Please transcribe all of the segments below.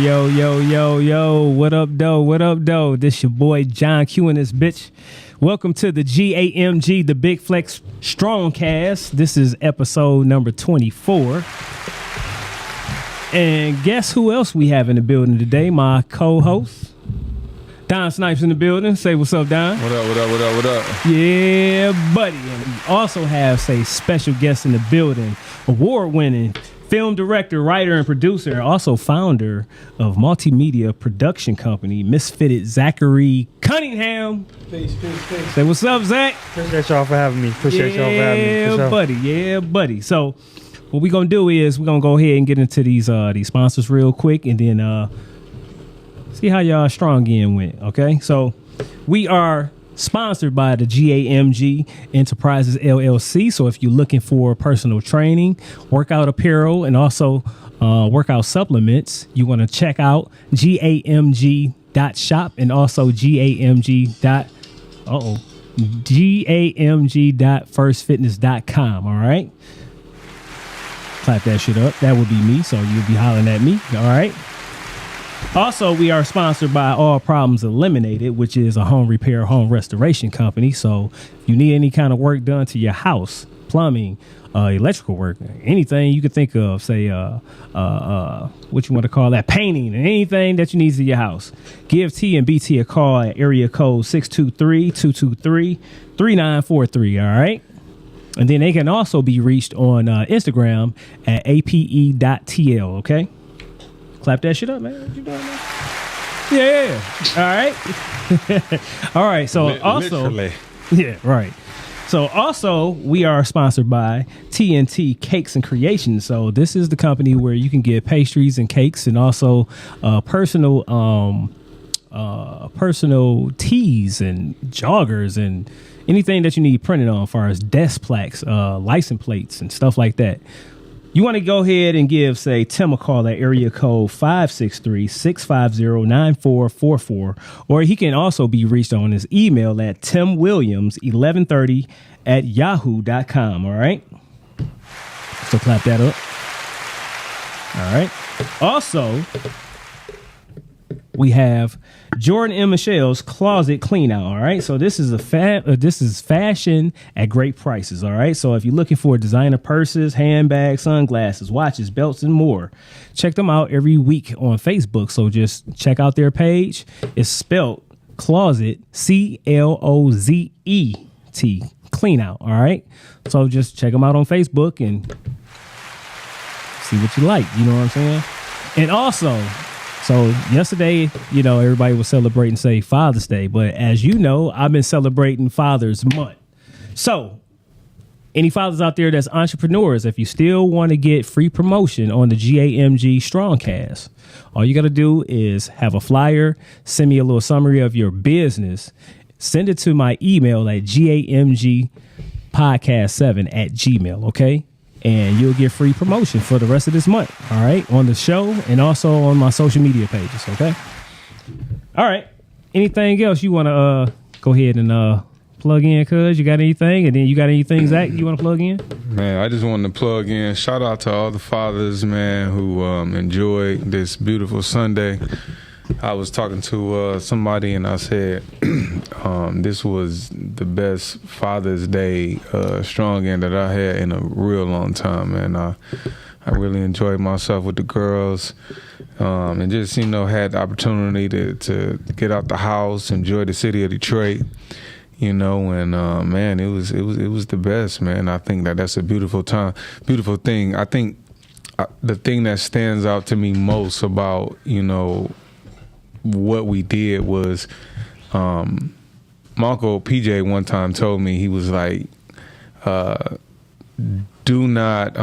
Yo. What up, though? This your boy, John Q in this bitch. Welcome to the G.A.M.G, the Big Flexx Stroncast. This is episode number 24. And guess who else we have in the building today? My co-host, Don Snipes in the building. Say what's up, Don. What up? Yeah, buddy. And we also have, a special guest in the building, award-winning film director, writer, and producer, and also founder of multimedia production company, Misfitted Zachary Cunningham. Peace. Say what's up, Zach. Appreciate y'all for having me. Yeah, buddy. So what we're going to do is we're going to go ahead and get into these sponsors real quick and then see how y'all strong in went, okay? So we are sponsored by the G.A.M.G Enterprises LLC. So if you're looking for personal training, workout apparel, and also workout supplements, you want to check out GAMG.shop and also GAMG.firstfitness.com. All right. Clap that shit up. That would be me. So you'll be hollering at me. All right. Also, we are sponsored by All Problems Eliminated, which is a home repair, home restoration company. So if you need any kind of work done to your house, plumbing, electrical work, anything you could think of, say, what you want to call that, painting, and anything that you need to your house, give T and BT a call at area code 623-223-3943, all right? And then they can also be reached on Instagram at ape.tl, okay? Clap that shit up, man. What you doing, man? Yeah. All right. All right. So also, literally. Yeah, right. So also, we are sponsored by TNT Cakes and Creations. So this is the company where you can get pastries and cakes, and also personal tees and joggers and anything that you need printed on, as far as desk plaques, license plates, and stuff like that. You want to go ahead and give, say, Tim a call at area code 563-650-9444, or he can also be reached on his email at timwilliams1130@yahoo.com. All right. So clap that up. All right. Also, we have Jordan and Michelle's Closet Clean Out. All right. So this is this is fashion at great prices. All right. So if you're looking for designer purses, handbags, sunglasses, watches, belts, and more, check them out every week on Facebook. So just check out their page. It's spelled Closet, CLOZET, Clean Out. All right. So just check them out on Facebook and see what you like. You know what I'm saying? And also, so yesterday, everybody was celebrating, say, Father's Day. But as you know, I've been celebrating Father's Month. So any fathers out there that's entrepreneurs, if you still want to get free promotion on the G.A.M.G Stroncast, all you got to do is have a flyer, send me a little summary of your business, send it to my email at GAMGpodcast7@gmail, okay? And you'll get free promotion for the rest of this month, all right, on the show and also on my social media pages, okay? All right. Anything else you want to go ahead and plug in, cuz? You got anything? And then you got anything, Zach, you want to plug in? Man, I just wanted to plug in. Shout out to all the fathers, man, who enjoyed this beautiful Sunday. I was talking to somebody and I said this was the best Father's Day strong end that I had in a real long time, man. I really enjoyed myself with the girls and just, had the opportunity to get out the house, enjoy the city of Detroit, and man, it was the best, man. I think that's a beautiful thing. I think the thing that stands out to me most about, what we did was my uncle PJ one time told me, he was like, do not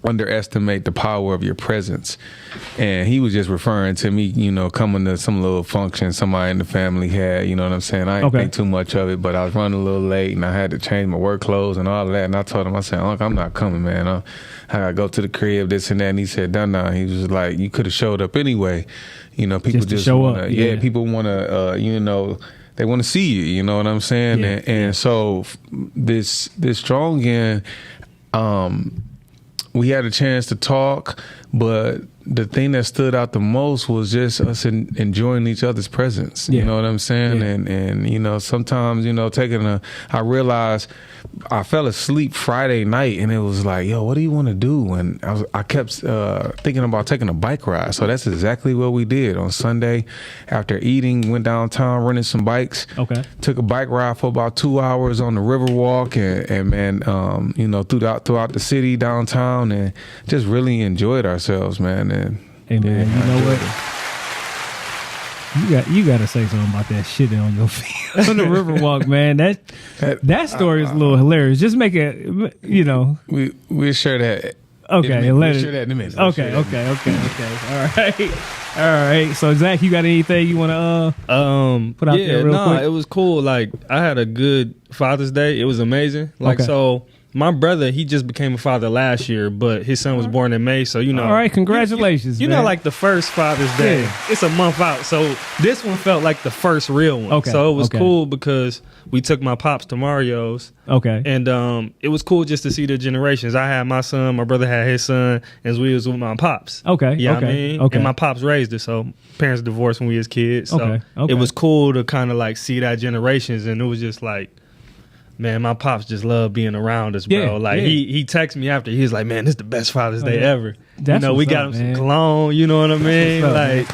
underestimate the power of your presence. And he was just referring to me, coming to some little function somebody in the family had, you know what I'm saying? I didn't think too much of it, but I was running a little late and I had to change my work clothes and all of that. And I told him, I said, Uncle, I'm not coming, man. I gotta go to the crib, this and that. And he said, no. He was like, you could have showed up anyway. People just show up. Yeah, people want to, they want to see you. You know what I'm saying? Yeah, and so this strong end, we had a chance to talk, but the thing that stood out the most was just us enjoying each other's presence. You know what I'm saying? And you know, sometimes, you know, I realized I fell asleep Friday night and it was like, yo, what do you want to do? And I kept thinking about taking a bike ride. So that's exactly what we did on Sunday. After eating, went downtown, rented some bikes. Okay. Took a bike ride for about 2 hours on the Riverwalk and man, you know, throughout the city, downtown, and just really enjoyed ourselves, man. And hey man, you know what? You got to say something about that shit on your feet on the Riverwalk, man. That story is a little hilarious. Just make it, you know. We'll share that. Okay, we'll share that in a minute. Okay. All right. So Zach, you got anything you want to put out there real quick? It was cool. Like, I had a good Father's Day. It was amazing. Like, so my brother, he just became a father last year, but his son was born in May, so, you know. All right, congratulations, you man. know, like the first Father's Day, it's a month out, so this one felt like the first real one. Okay. So it was cool because we took my pops to Mario's. Okay. And it was cool just to see the generations. I had my son, my brother had his son, and we was with my pops. Okay. Yeah, I mean? Okay. And my pops raised us, so parents divorced when we was kids. So it was cool to kind of like see that generations, and it was just like, man, my pops just love being around us, bro. He texted me after. He was like, man, this is the best Father's Day ever. You know, we got him some cologne, you know what I mean? Like,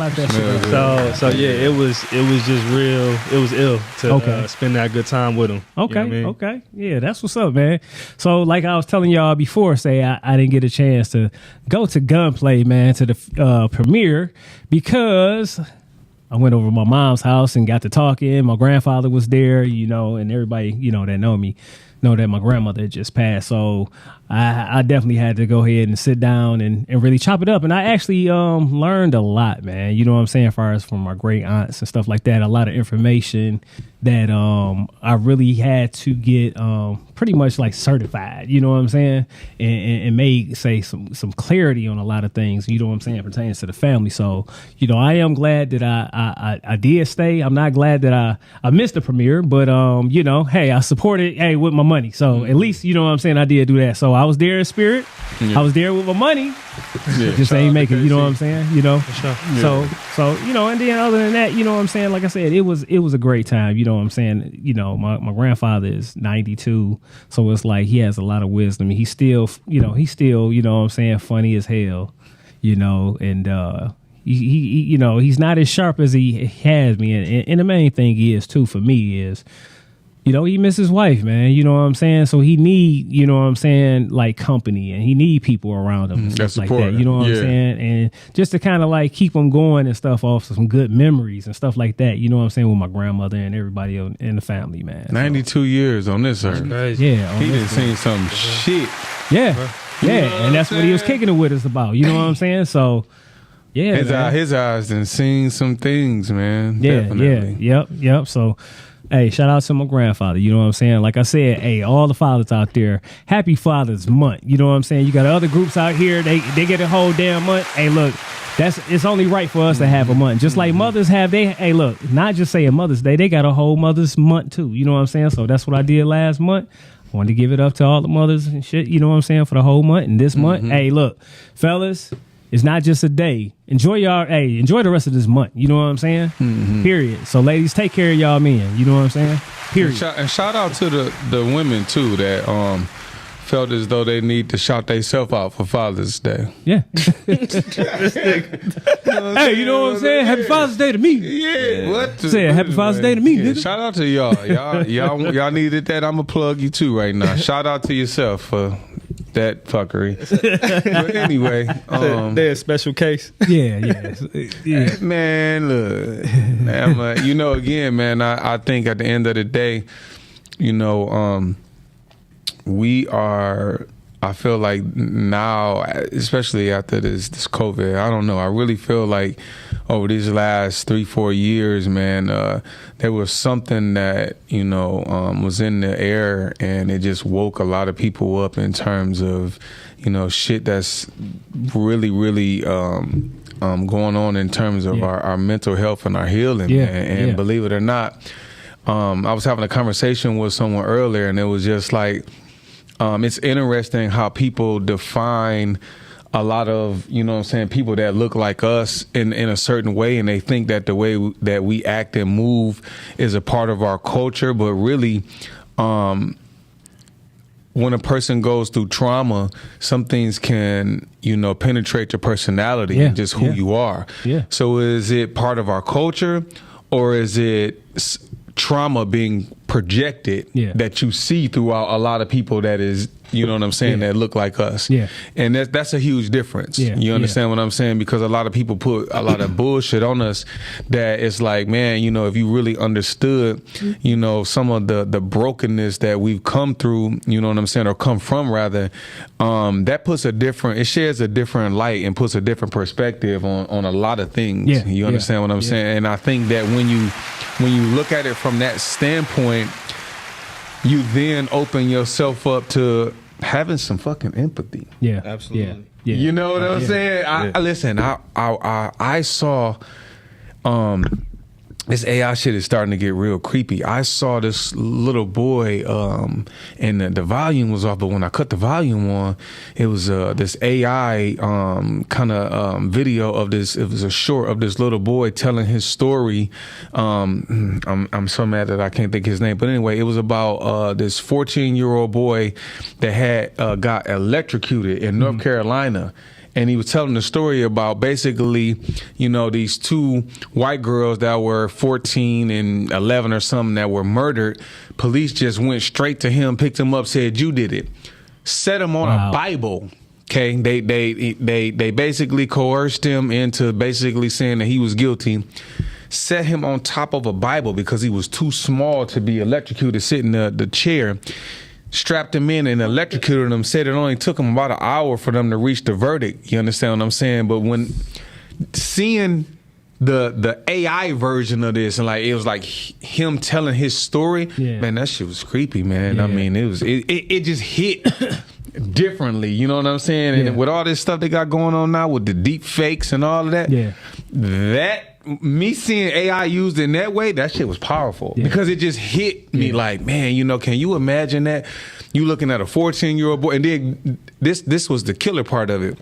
so yeah, it was just real. It was ill to spend that good time with him. Okay, you know what I mean? Okay. Yeah, that's what's up, man. So like I was telling y'all before, I didn't get a chance to go to Gunplay, man, to the premiere because I went over to my mom's house and got to talking. My grandfather was there, you know, and everybody, you know, that know me know that my grandmother had just passed. So I definitely had to go ahead and sit down and really chop it up. And I actually learned a lot, man. You know what I'm saying? As far as from my great aunts and stuff like that, a lot of information that I really had to get pretty much like certified, you know what I'm saying? And made, say, some clarity on a lot of things, you know what I'm saying, pertains to the family. So, you know, I am glad that I did stay. I'm not glad that I missed the premiere, but, you know, hey, I supported, with my money. So at least, you know what I'm saying, I did do that. So I was there in spirit. Yeah. I was there with my money. Yeah, just ain't make it, you know what I'm saying? You know? Sure. Yeah. So, you know, and then other than that, you know what I'm saying? Like I said, it was a great time, you know what I'm saying? You know, my grandfather is 92, so it's like he has a lot of wisdom. He's still, you know what I'm saying, funny as hell, you know, and he you know, he's not as sharp as he has me. And the main thing is, too, for me is, you know, he miss his wife, man. You know what I'm saying? So he need, you know what I'm saying, like company, and he need people around him and stuff like that. You know what I'm saying? And just to kind of like keep him going and stuff off some good memories and stuff like that. You know what I'm saying? With my grandmother and everybody in the family, man. 92 years on this earth. Yeah. He done seen some shit. Yeah. Yeah. And that's what he was kicking it with us about. You know what I'm saying? So, yeah. His eyes done seen some things, man. Yeah. Definitely. Yeah. Yep. So, hey, shout out to my grandfather. You know what I'm saying? Like I said, hey, all the fathers out there, happy Father's Month. You know what I'm saying? You got other groups out here, they get a whole damn month. Hey, look, it's only right for us to have a month. Just like mothers have, hey, look, not just saying Mother's Day, they got a whole Mother's Month too. You know what I'm saying? So that's what I did last month. I wanted to give it up to all the mothers and shit, you know what I'm saying, for the whole month. And this month, hey, look, fellas, it's not just a day. Enjoy the rest of this month. You know what I'm saying? Mm-hmm. Period. So ladies, take care of y'all men. You know what I'm saying? Period. And shout out to the women too that felt as though they need to shout themselves out for Father's Day. Yeah. Hey, you know what I'm saying? Happy Father's Day to me. Yeah. What? Say happy Father's Day to me, nigga. Shout out to y'all. Y'all needed that. I'm gonna plug you too right now. Shout out to yourself for that fuckery. But anyway, they're a special case. Yeah. Man, look, man, you know, again, man, I think at the end of the day, you know, I feel like now, especially after this COVID, I don't know, I really feel like over these last 3-4 years, man, there was something that, you know, was in the air, and it just woke a lot of people up in terms of, you know, shit that's really, really going on in terms of our mental health and our healing. And believe it or not, I was having a conversation with someone earlier, and it was just like, it's interesting how people define a lot of, you know what I'm saying, people that look like us in a certain way, and they think that the way that we act and move is a part of our culture. But really, when a person goes through trauma, some things can, you know, penetrate your personality and just who you are. Yeah. So is it part of our culture, or is it trauma being projected that you see throughout a lot of people that is, you know what I'm saying, that look like us? Yeah. And that's a huge difference. Yeah. You understand what I'm saying? Because a lot of people put a lot of bullshit on us that it's like, man, you know, if you really understood, you know, some of the brokenness that we've come through, you know what I'm saying, or come from rather, that puts it shares a different light and puts a different perspective on a lot of things. Yeah. You understand what I'm saying? And I think that when you look at it from that standpoint, you then open yourself up to having some fucking empathy. Yeah, absolutely. Yeah. You know what I'm saying? I saw this AI shit is starting to get real creepy. I saw this little boy, and the volume was off, but when I cut the volume on, it was this AI kind of video of this. It was a short of this little boy telling his story. I'm so mad that I can't think his name, but anyway, it was about this 14-year-old boy that had got electrocuted in North Carolina. And he was telling the story about basically, you know, these two white girls that were 14 and 11 or something that were murdered. Police just went straight to him, picked him up, said, "You did it." Set him on a Bible. Okay, they basically coerced him into basically saying that he was guilty. Set him on top of a Bible because he was too small to be electrocuted, sitting in the chair. Strapped him in and electrocuted him, said it only took him about an hour for them to reach the verdict. You understand what I'm saying? But when seeing the AI version of this, and like it was like him telling his story, man, that shit was creepy, man. I mean, it just hit differently, you know what I'm saying? And with all this stuff they got going on now with the deep fakes and all of that, me seeing AI used in that way, that shit was powerful because it just hit me like, man, you know, can you imagine that? You looking at a 14-year-old boy, and then this was the killer part of it.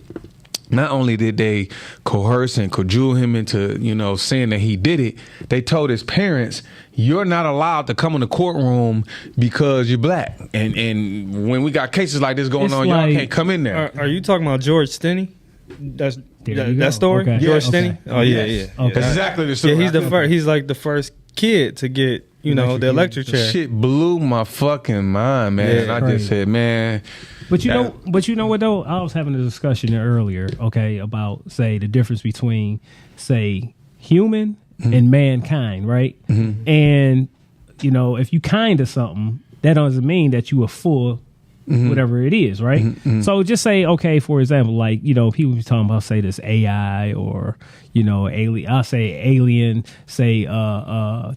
Not only did they coerce and cajole him into, you know, saying that he did it, they told his parents, "You're not allowed to come in the courtroom because you're black." And when we got cases like this going on, y'all can't come in there. Are you talking about George Stinney? That story, George Stinney. Oh yeah. Okay. That's exactly the story. Yeah, he's the first. He's like the first kid to get, you know, the electric chair. Shit blew my fucking mind, man. Yeah, I just said, man. But you know what though? I was having a discussion earlier, okay, about say the difference between say human and mankind, right? And you know, if you kind to something, that doesn't mean that you are full. Whatever it is, right? So just say, okay, for example, like, you know, people be talking about, say, this AI or, you know, alien, I'll say alien, say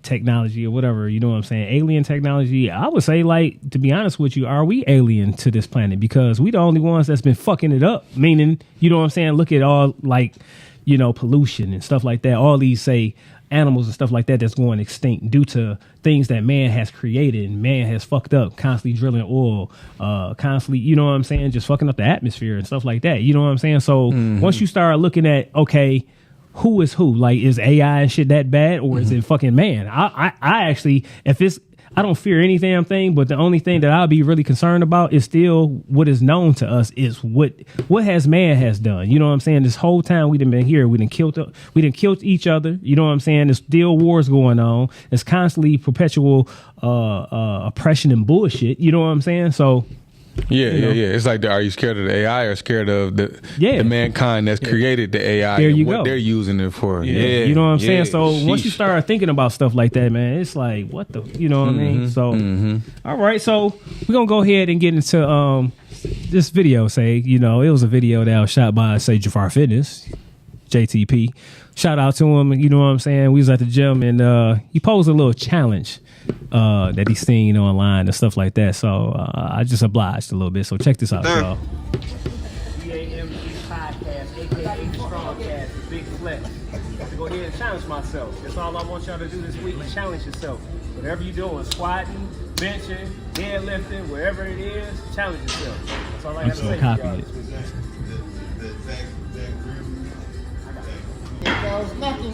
technology or whatever, you know what I'm saying? Alien technology, I would say, like, to be honest with you, are we alien to this planet? Because we the only ones that's been fucking it up, meaning, you know what I'm saying? Look at all, like, you know, pollution and stuff like that, all these, say, animals and stuff like that that's going extinct due to things that man has created and man has fucked up, constantly drilling oil, constantly, you know what I'm saying, just fucking up the atmosphere and stuff like that. You know what I'm saying? So once you start looking at, okay, who is who? Like, is AI and shit that bad, or is it fucking man? I actually, I don't fear any damn thing, but the only thing that I'll be really concerned about is still what is known to us is what has man has done. You know what I'm saying? This whole time we done been here, we done killed each other. You know what I'm saying? There's still wars going on. It's constantly perpetual oppression and bullshit. You know what I'm saying? So. Yeah. It's like, are you scared of the AI or scared of the mankind that's created the AI and what they're using it for? Yeah. You know what I'm saying? So once you start thinking about stuff like that, man, it's like, what the, you know what I mean? So, all right. So we're going to go ahead and get into this video. Say, you know, it was a video that was shot by, say, Jafar Fitness, JTP. Shout out to him. You know what I'm saying? We was at the gym and he posed a little challenge that he's seen, you know, online and stuff like that. So I just obliged a little bit. So check this out, y'all. G.A.M.G podcast, aka Stroncast, Big Flexx. To go ahead and challenge myself. That's all I want y'all to do this week is challenge yourself. Whatever you're doing, squatting, benching, deadlifting, wherever it is, challenge yourself. That's all I have to say to y'all this week. was nothing.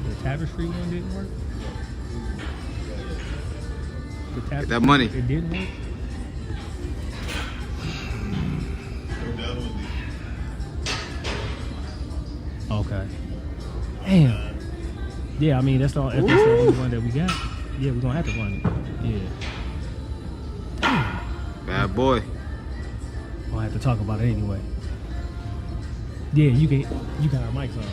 The tapestry one didn't work? Get that money. It didn't work? Okay. Damn. Yeah, I mean, that's the only one that we got. Yeah, we're going to have to run it. Yeah. Bad boy. I'll have to talk about it anyway. Yeah, you got our mics on.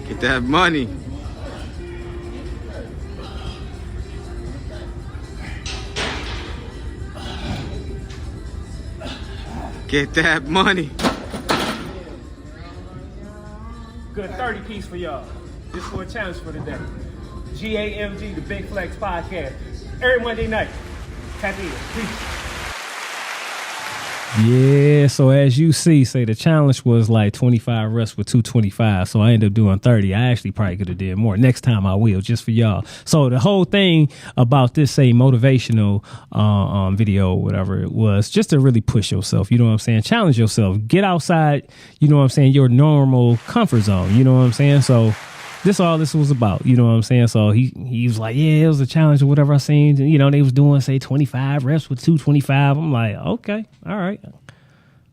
Get that money. Get that money. Good 30 piece for y'all. This is for a challenge for today. G.A.M.G, the Big Flexx podcast. Every Monday night. Tap in. Peace. Yeah, so as you see, the challenge was like 25 reps with 225. So I ended up doing 30. I actually probably could have did more. Next time I will, just for y'all. So the whole thing about this, motivational video, whatever it was, just to really push yourself. You know what I'm saying? Challenge yourself. Get outside, you know what I'm saying, your normal comfort zone. You know what I'm saying? So all this was about, you know what I'm saying? So he was like, yeah, it was a challenge or whatever I seen. And, you know, they was doing, 25 reps with 225. I'm like, okay, all right.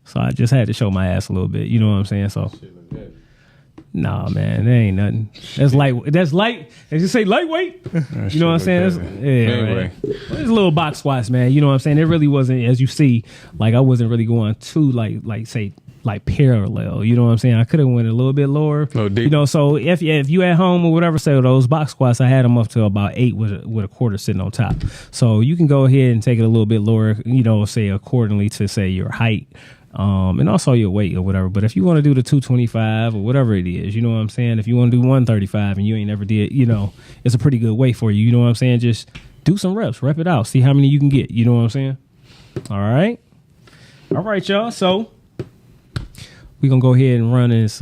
So I just had to show my ass a little bit, you know what I'm saying? So, nah, man, there ain't nothing. That's light. As you say, lightweight. You know what I'm saying? Anyway. It's a little box squats, man. You know what I'm saying? It really wasn't, as you see, I wasn't really going too, parallel. You know what I'm saying? I could have went a little bit lower. You know, so if you at home or whatever, say those box squats, I had them up to about 8 with a quarter sitting on top. So you can go ahead and take it a little bit lower, you know, say accordingly to say your height. And also your weight or whatever. But if you want to do the 225 or whatever it is, you know what I'm saying? If you want to do 135 and you ain't never did, you know, it's a pretty good weight for you. You know what I'm saying? Just do some reps, rep it out, see how many you can get. You know what I'm saying? All right, y'all. So we're gonna go ahead and run this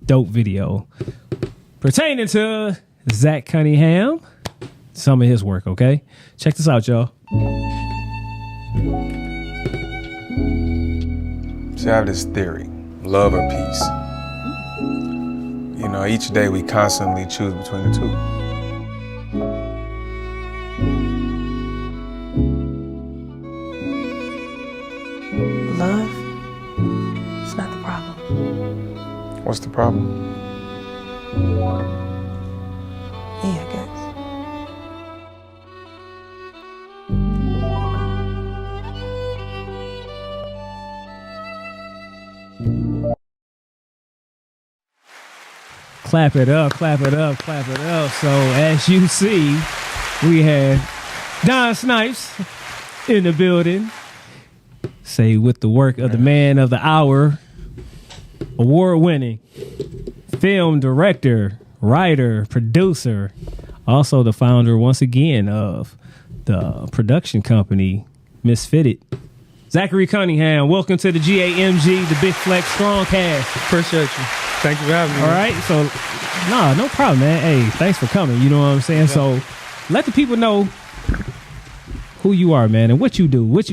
dope video pertaining to Zach Cunningham, some of his work. Okay, check this out, y'all. So I have this theory, love or peace. You know, each day we constantly choose between the two. Love is not the problem. What's the problem? Me, I guess. Clap it up, clap it up, clap it up. So as you see, we had Don Snipes in the building. Say with the work of the man of the hour, award-winning film director, writer, producer, also the founder once again of the production company Misfitted. Zachary Cunningham, welcome to the G.A.M.G, the Big Flexx Stroncast. Appreciate you. Thank you for having me. All right, so no problem, man. Hey, thanks for coming. You know what I'm saying? Yeah. So let the people know who you are, man, and what you do. What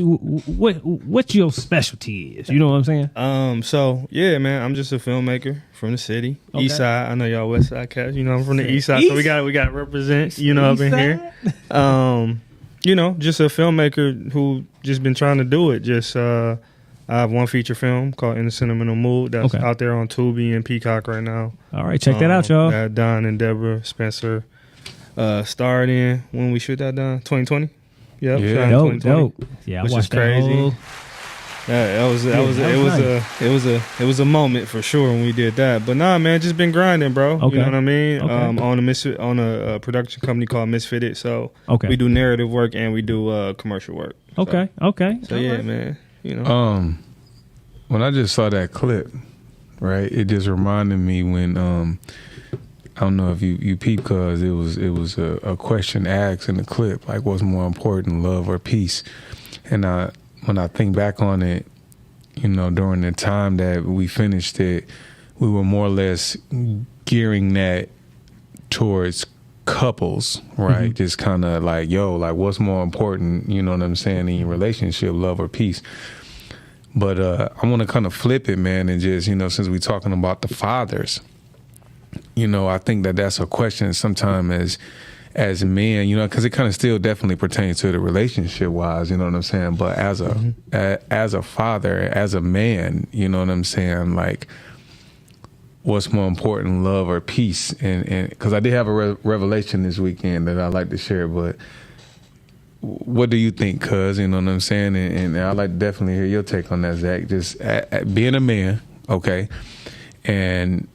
your specialty is. You know what I'm saying? So yeah, man, I'm just a filmmaker from the city, East Side. I know y'all West Side cats. You know, I'm from the East Side, so we got to represent. You know, up in here. You know, just a filmmaker who just been trying to do it. Just I have one feature film called In the Sentimental Mood that's out there on Tubi and Peacock right now. All right, check that out, y'all. That Don and Deborah Spencer starred in. When we shoot that, Don? 2020. Yep, yeah, dope. Yeah, which is crazy. Yeah, it was a moment for sure when we did that. But nah, man, just been grinding, bro. Okay. You know what I mean? Okay. On a production company called Misfitted. So we do narrative work and we do commercial work. Okay. So yeah, man. You know. When I just saw that clip, right, it just reminded me when I don't know if you peep, because it was a question asked in the clip, like, what's more important, love or peace? And when I think back on it, you know, during the time that we finished it, we were more or less gearing that towards couples, right? Just kind of like, yo, like, what's more important, you know what I'm saying, in your relationship, love or peace? But I want to kind of flip it, man, and just, you know, since we're talking about the fathers, you know, I think that's a question sometimes as men, you know, because it kind of still definitely pertains to the relationship wise, you know what I'm saying? But as a father, as a man, you know what I'm saying? Like, what's more important, love or peace? And because I did have a revelation this weekend that I'd like to share, but what do you think, cuz? You know what I'm saying? And I'd like to definitely hear your take on that, Zach. Just being a man, okay? And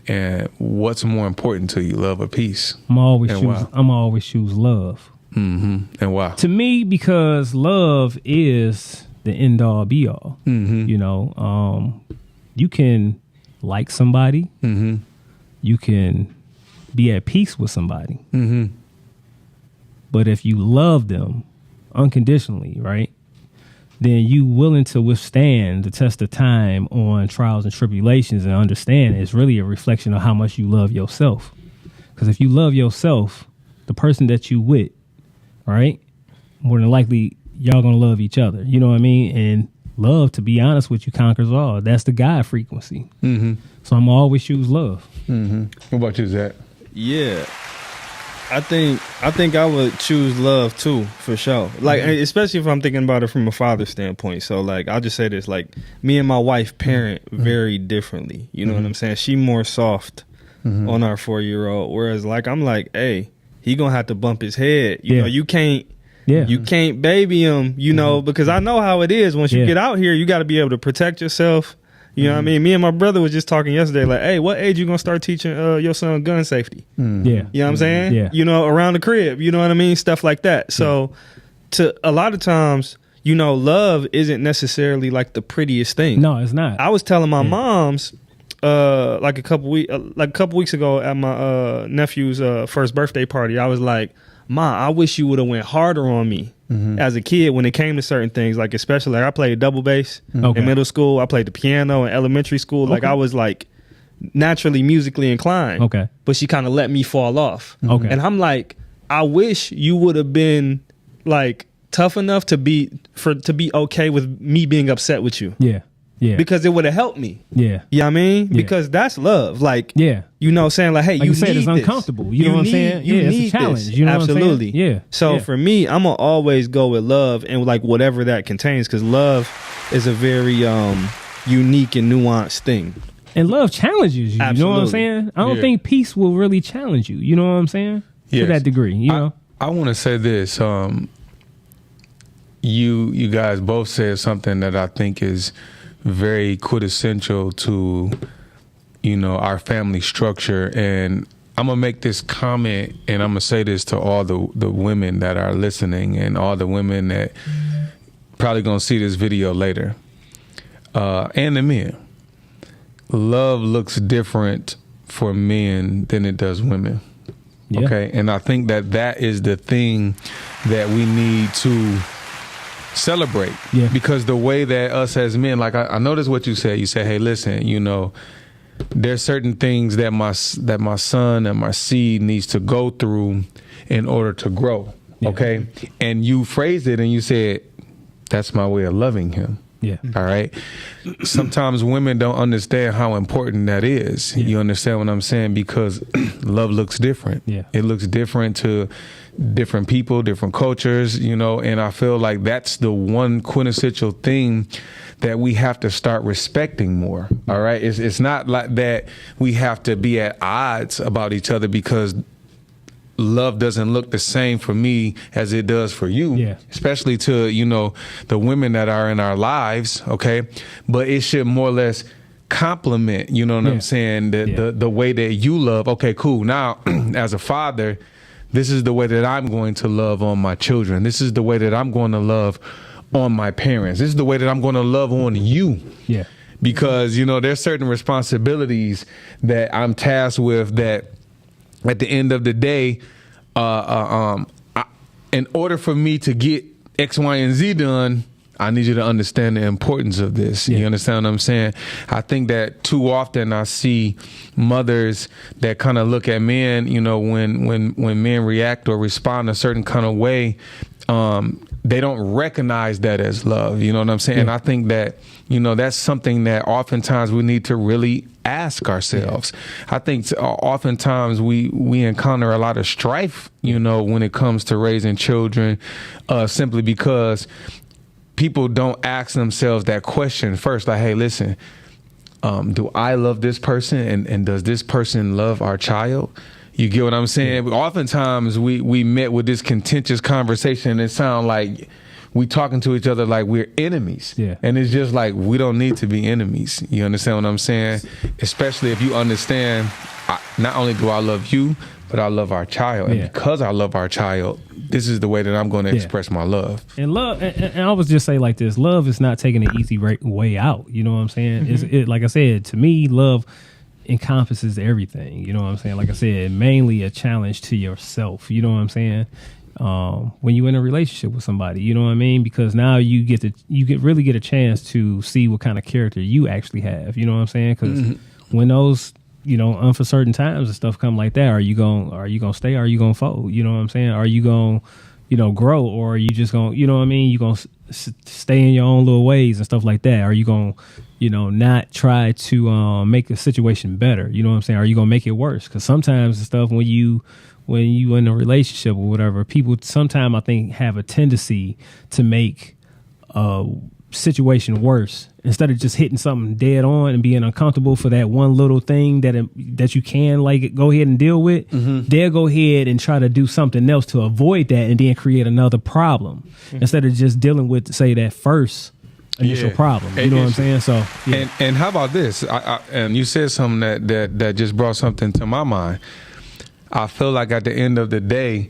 what's more important to you, love or peace? I'm always choose love. And why? To me, because love is the end all be all. You know, you can like somebody, you can be at peace with somebody, but if you love them unconditionally, right, then you willing to withstand the test of time on trials and tribulations, and understand it's really a reflection of how much you love yourself. Because if you love yourself, the person that you with, right, more than likely y'all gonna love each other. You know what I mean? And love, to be honest with you, conquers all. That's the God frequency. So I'm always choose love. What about you, Zach? Yeah. I think I would choose love too, for sure. Like, especially if I'm thinking about it from a father standpoint. So, like, I'll just say this: like, me and my wife parent very differently. You know what I'm saying? She more soft on our 4-year-old, whereas, like, I'm like, hey, he gonna have to bump his head. You know, you can't baby him. You know, because I know how it is. Once you get out here, you got to be able to protect yourself. You know what I mean? Me and my brother was just talking yesterday, like, hey, what age you gonna start teaching your son gun safety? Yeah. You know what I'm saying? Yeah. You know, around the crib, you know what I mean? Stuff like that. So to a lot of times, you know, love isn't necessarily like the prettiest thing. No, it's not. I was telling my mom's like a couple weeks ago at my nephew's first birthday party, I was like, Ma, I wish you would have went harder on me as a kid when it came to certain things. Like, especially, like, I played double bass in middle school. I played the piano in elementary school. Like, I was, like, naturally musically inclined. But she kind of let me fall off. And I'm like, I wish you would have been, like, tough enough to be okay with me being upset with you. Yeah. Because it would have helped me. Yeah. You know what I mean? Yeah. Because that's love. Like, yeah. You know, saying like, hey, like you said, it's uncomfortable. You know what I'm saying? Yeah, it's a challenge. You know Absolutely. What I'm saying? Yeah. So for me, I'm gonna always go with love and like whatever that contains, because love is a very unique and nuanced thing. And love challenges you. Absolutely. You know what I'm saying? I don't think peace will really challenge you. You know what I'm saying? Yes. To that degree. You know. I want to say this. You guys both said something that I think is very quintessential to, you know, our family structure. And I'm gonna make this comment, and I'm gonna say this to all the women that are listening, and all the women that probably gonna see this video later, and the men. Love looks different for men than it does women. Yeah. Okay, and I think that is the thing that we need to celebrate. Yeah. Because the way that us as men, like I noticed what you said. You said, hey, listen, you know, there's certain things that my son and my seed needs to go through in order to grow. Yeah. Okay. And you phrased it and you said, that's my way of loving him. Yeah. All right. Sometimes women don't understand how important that is. Yeah. You understand what I'm saying? Because love looks different. Yeah. It looks different to different people, different cultures, you know, and I feel like that's the one quintessential thing that we have to start respecting more. All right. It's not like that we have to be at odds about each other, because love doesn't look the same for me as it does for you, yeah. Especially to, you know, the women that are in our lives. Okay. But it should more or less complement, you know what I'm saying? The way that you love. Okay, cool. Now, as a father, this is the way that I'm going to love on my children. This is the way that I'm going to love on my parents. This is the way that I'm going to love on you. Yeah. Because, you know, there's certain responsibilities that I'm tasked with that at the end of the day, in order for me to get X, Y, and Z done, I need you to understand the importance of this. You understand what I'm saying? I think that too often I see mothers that kind of look at men, you know, when men react or respond a certain kind of way, they don't recognize that as love. You know what I'm saying? And I think that, you know, that's something that oftentimes we need to really ask ourselves. I think oftentimes we encounter a lot of strife, you know, when it comes to raising children, simply because people don't ask themselves that question first. Like, hey, listen, do I love this person, and does this person love our child? You get what I'm saying? Yeah. Oftentimes we met with this contentious conversation and it sounds like we talking to each other like we're enemies. Yeah. And it's just like, we don't need to be enemies. You understand what I'm saying? Especially if you understand, not only do I love you, but I love our child. And because I love our child, this is the way that I'm going to express my love. And love, and I would just say like this, love is not taking an easy way out. You know what I'm saying? Mm-hmm. Like I said, to me, love encompasses everyththing. You know what I'm saying? Like I said, mainly a challenge to yourself. You know what I'm saying? When you're in a relationship with somebody, you know what I mean? Because now you really get a chance to see what kind of character you actually have. You know what I'm saying? Because when those, you know, uncertain times and stuff come like that, are you gonna stay? Or are you gonna fold? You know what I'm saying? Are you gonna, you know, grow, or are you just gonna, you know what I mean? You gonna stay in your own little ways and stuff like that? Are you gonna, you know, not try to make the situation better? You know what I'm saying? Are you gonna make it worse? Because sometimes the stuff when you in a relationship or whatever, people sometimes I think have a tendency to make a situation worse instead of just hitting something dead on and being uncomfortable for that one little thing that you can like go ahead and deal with. They'll go ahead and try to do something else to avoid that and then create another problem instead of just dealing with, say, that first initial problem. You know what I'm saying? So and how about this? And you said something that just brought something to my mind. I feel like at the end of the day,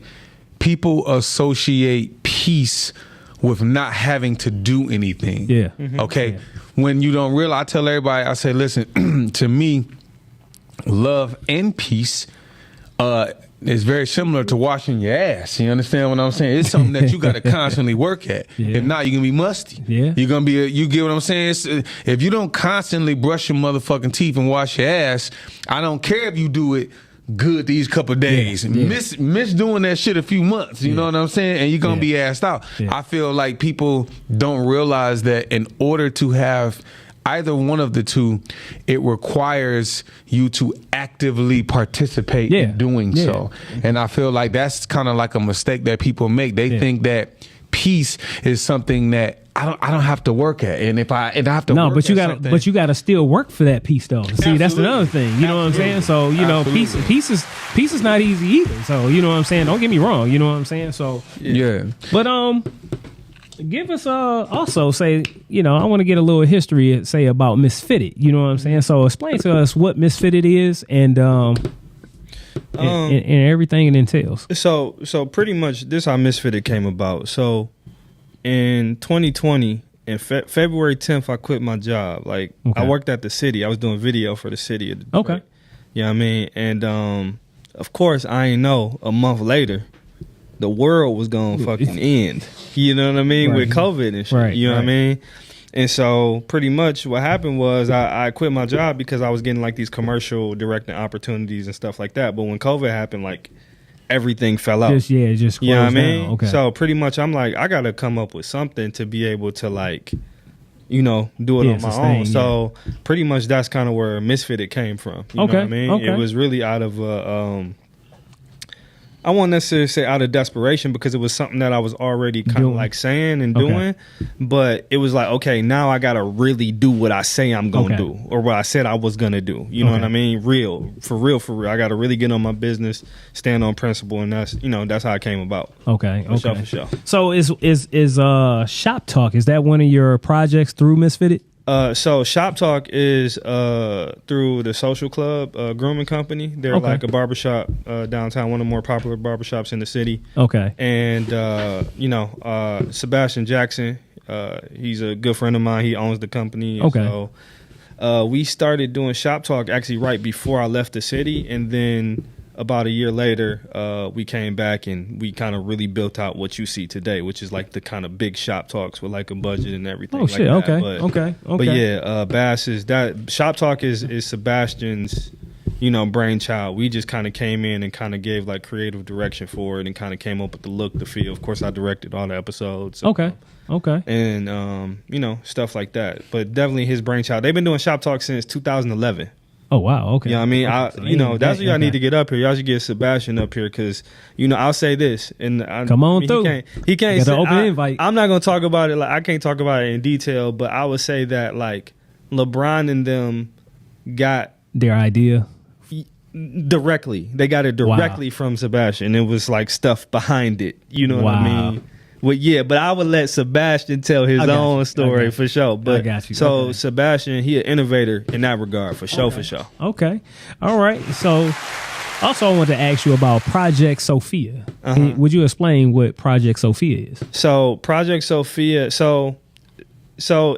people associate peace with not having to do anything. Yeah. Okay. When you don't realize, I tell everybody, I say, listen, to me, love and peace is very similar to washing your ass. You understand what I'm saying? It's something that you got to constantly work at. If not, you're gonna be musty. You're gonna be. You get what I'm saying? If you don't constantly brush your motherfucking teeth and wash your ass, I don't care if you do it good these couple of days. Miss doing that shit a few months. You know what I'm saying? And you're gonna be asked out. I feel like people don't realize that in order to have either one of the two, it requires you to actively participate in doing so. And I feel like that's kind of like a mistake that people make. They think that peace is something that I don't have to work at, and if I have to work but you gotta still work for that peace though. See, that's another thing. You know what I'm saying? So you know, peace is not easy either. So you know what I'm saying? Don't get me wrong. You know what I'm saying? So but give us also say, you know, I want to get a little history say about Misfitted. You know what I'm saying? So explain to us what Misfitted is and everything it entails. So pretty much this how Misfitted came about. So in 2020, in February 10th, I quit my job. Like I worked at the city. I was doing video for the city of Detroit. Okay. You know what I mean? And of course, I ain't know a month later the world was gonna fucking end. You know what I mean? With COVID and shit. You know what I mean? And so pretty much what happened was I quit my job because I was getting like these commercial directing opportunities and stuff like that. But when COVID happened, like everything fell out. Just you know what I mean? Okay. So pretty much I'm like, I gotta come up with something to be able to like, you know, do it on my own. So pretty much that's kind of where Misfitted came from. You know what I mean? It was really out of I won't necessarily say out of desperation because it was something that I was already kind of like saying and doing, but it was like, okay, now I got to really do what I say I'm going to do or what I said I was going to do. You know what I mean? For real. I got to really get on my business, stand on principle. And that's, you know, that's how it came about. For sure. So is Shop Talk, is that one of your projects through Misfitted? So Shop Talk is through the Social Club grooming company. They're like a barbershop downtown, one of the more popular barbershops in the city. And you know, Sebastian Jackson, he's a good friend of mine. He owns the company. So we started doing Shop Talk actually right before I left the city, and then about a year later, we came back and we kind of really built out what you see today, which is like the kind of big shop talks with like a budget and everything. Oh, like shit. that. Okay. But yeah, Bass is that shop talk is Sebastian's, brainchild. We just kind of came in and kind of gave like creative direction for it and kind of came up with the look, the feel. Of course, I directed all the episodes. Okay. And stuff like that. But definitely his brainchild. They've been doing shop talk since 2011. Oh, wow. Okay. Yeah, I mean, that's what y'all need to get up here. Y'all should get Sebastian up here because, I'll say this. And come on through. He can't say, open invite. I'm not going to talk about it. Like, I can't talk about it in detail, but I would say that, like, LeBron and them got their idea directly. They got it directly from Sebastian. It was, like, stuff behind it. You know what I mean? Well, yeah, but I would let Sebastian tell his own story for sure. But I got you. So Sebastian, he an innovator in that regard for sure. Okay, all right. So also I wanted to ask you about Project Sophia. Would you explain what Project Sophia is? So Project Sophia. So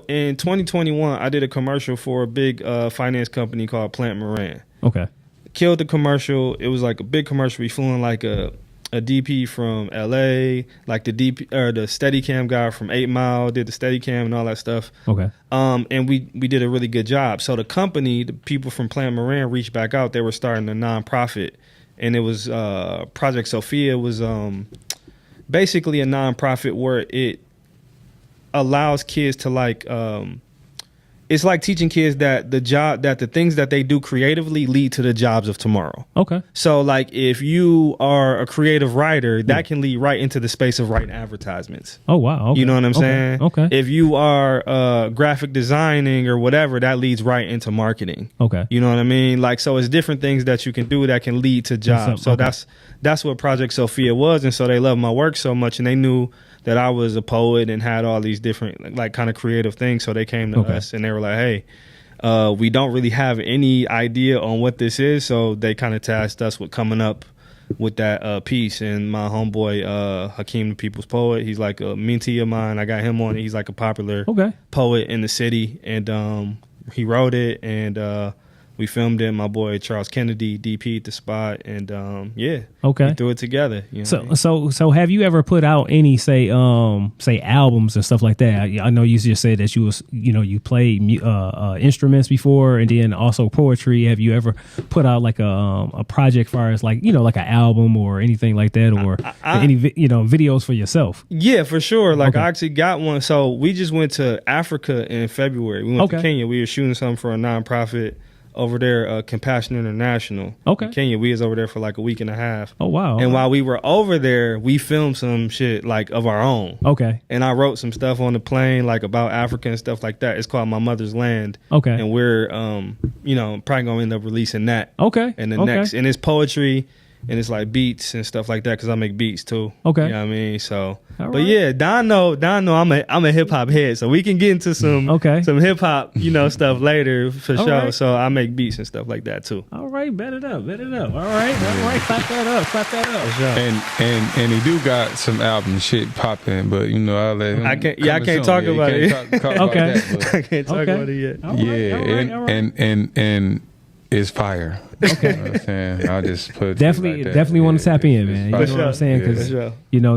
in 2021, I did a commercial for a big finance company called Plant Moran. Okay. Killed the commercial. It was like a big commercial. We flew in like a DP from LA, like the DP or the Steadicam guy from 8 Mile did the Steadicam and all that stuff. Okay. And we did a really good job. So the company, the people from Plant Moran reached back out. They were starting a nonprofit, and it was Project Sophia was basically a nonprofit where it allows kids to like it's like teaching kids that the things that they do creatively lead to the jobs of tomorrow. Okay. So like if you are a creative writer, that can lead right into the space of writing advertisements. Oh, wow. Okay. You know what I'm saying? Okay. If you are graphic designing or whatever, that leads right into marketing. Okay. You know what I mean? Like, so it's different things that you can do that can lead to jobs. So that's what Project Sophia was. And so they loved my work so much, and they knew that I was a poet and had all these different like kind of creative things. So they came to us and they were like, hey, we don't really have any idea on what this is. So they kind of tasked us with coming up with that piece. And my homeboy, Hakeem the People's Poet, he's like a mentee of mine. I got him on it. He's like a popular poet in the city. And he wrote it, and we filmed it. My boy Charles Kennedy DP'd the spot, and we threw it together. You know so have you ever put out any say albums and stuff like that? I know you just said that you played instruments before, and then also poetry. Have you ever put out like a project far as like like an album or anything like that, or any videos for yourself? Yeah, for sure. Like I actually got one. So we just went to Africa in February. We went to Kenya. We were shooting something for a nonprofit over there, Compassion International. In Kenya. We was over there for like a week and a half. Oh, wow. And while we were over there, we filmed some shit like of our own. And I wrote some stuff on the plane like about Africa and stuff like that. It's called My Mother's Land. And we're probably gonna end up releasing that. In the next, and it's poetry and it's like beats and stuff like that, because I make beats too. You know what I mean? So yeah, Don know I'm a hip hop head, so we can get into some hip hop stuff later for sure. Right. So I make beats and stuff like that too. All right, bet it up. All right, clap that up. Sure. And he do got some album shit popping, but I'll let him. I can't talk about it. I can't talk about it yet. And it's fire. You know what I'm saying? I'll just put definitely want to tap in, man. You know what I'm saying? Because